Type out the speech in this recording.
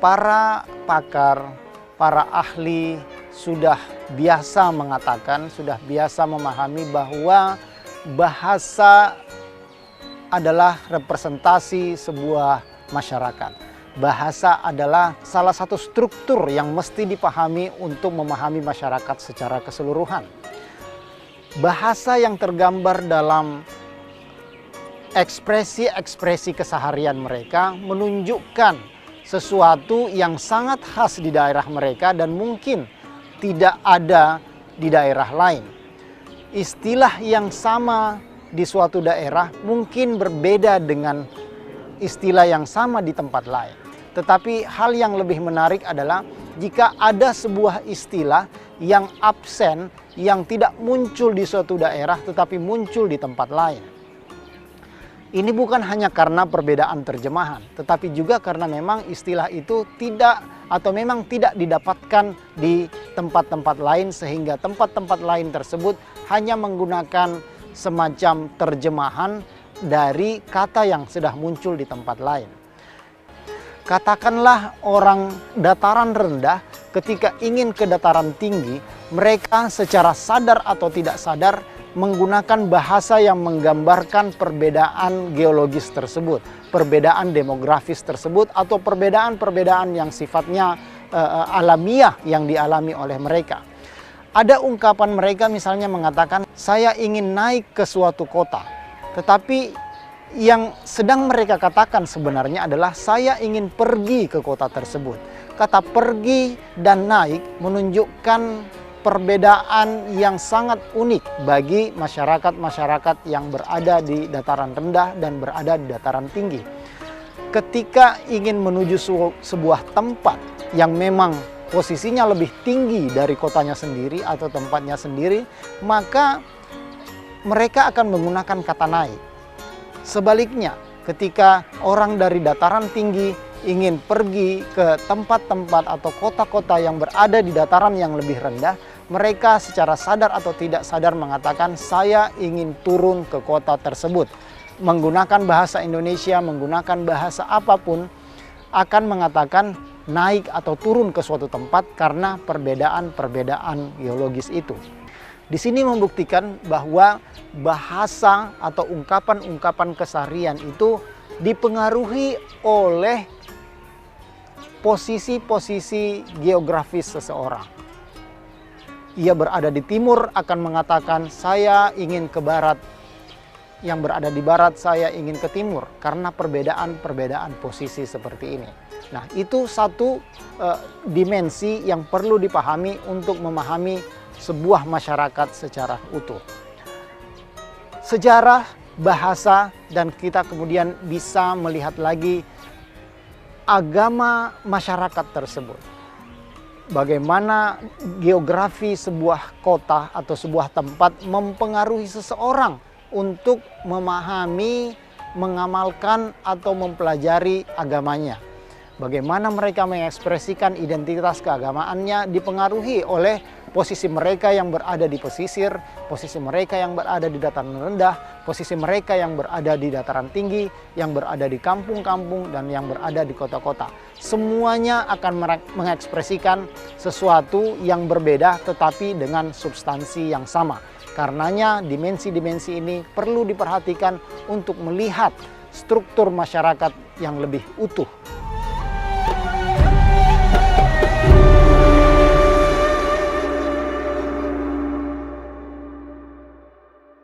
para pakar, para ahli sudah biasa mengatakan, sudah biasa memahami bahwa bahasa adalah representasi sebuah masyarakat. Bahasa adalah salah satu struktur yang mesti dipahami untuk memahami masyarakat secara keseluruhan. Bahasa yang tergambar dalam ekspresi-ekspresi keseharian mereka menunjukkan sesuatu yang sangat khas di daerah mereka dan mungkin tidak ada di daerah lain. Istilah yang sama di suatu daerah mungkin berbeda dengan istilah yang sama di tempat lain. Tetapi hal yang lebih menarik adalah jika ada sebuah istilah yang absen, yang tidak muncul di suatu daerah tetapi muncul di tempat lain. Ini bukan hanya karena perbedaan terjemahan, tetapi juga karena memang istilah itu tidak atau memang tidak didapatkan di tempat-tempat lain, sehingga tempat-tempat lain tersebut hanya menggunakan semacam terjemahan dari kata yang sudah muncul di tempat lain. Katakanlah orang dataran rendah ketika ingin ke dataran tinggi, mereka secara sadar atau tidak sadar menggunakan bahasa yang menggambarkan perbedaan geologis tersebut, perbedaan demografis tersebut, atau perbedaan-perbedaan yang sifatnya alamiah yang dialami oleh mereka. Ada ungkapan mereka misalnya mengatakan, saya ingin naik ke suatu kota, tetapi yang sedang mereka katakan sebenarnya adalah saya ingin pergi ke kota tersebut. Kata pergi dan naik menunjukkan perbedaan yang sangat unik bagi masyarakat-masyarakat yang berada di dataran rendah dan berada di dataran tinggi. Ketika ingin menuju sebuah tempat yang memang posisinya lebih tinggi dari kotanya sendiri atau tempatnya sendiri, maka mereka akan menggunakan kata naik. Sebaliknya, ketika orang dari dataran tinggi ingin pergi ke tempat-tempat atau kota-kota yang berada di dataran yang lebih rendah, mereka secara sadar atau tidak sadar mengatakan, saya ingin turun ke kota tersebut. Menggunakan bahasa Indonesia, menggunakan bahasa apapun, akan mengatakan naik atau turun ke suatu tempat karena perbedaan-perbedaan geologis itu. Di sini membuktikan bahwa bahasa atau ungkapan-ungkapan keseharian itu dipengaruhi oleh posisi-posisi geografis seseorang. Ia berada di timur akan mengatakan saya ingin ke barat, yang berada di barat saya ingin ke timur, karena perbedaan-perbedaan posisi seperti ini. Nah, itu satu dimensi yang perlu dipahami untuk memahami sebuah masyarakat secara utuh. Sejarah, bahasa, dan kita kemudian bisa melihat lagi agama masyarakat tersebut. Bagaimana geografi sebuah kota atau sebuah tempat mempengaruhi seseorang untuk memahami, mengamalkan, atau mempelajari agamanya. Bagaimana mereka mengekspresikan identitas keagamaannya dipengaruhi oleh posisi mereka yang berada di pesisir, posisi mereka yang berada di dataran rendah, posisi mereka yang berada di dataran tinggi, yang berada di kampung-kampung, dan yang berada di kota-kota. Semuanya akan mengekspresikan sesuatu yang berbeda tetapi dengan substansi yang sama. Karenanya dimensi-dimensi ini perlu diperhatikan untuk melihat struktur masyarakat yang lebih utuh.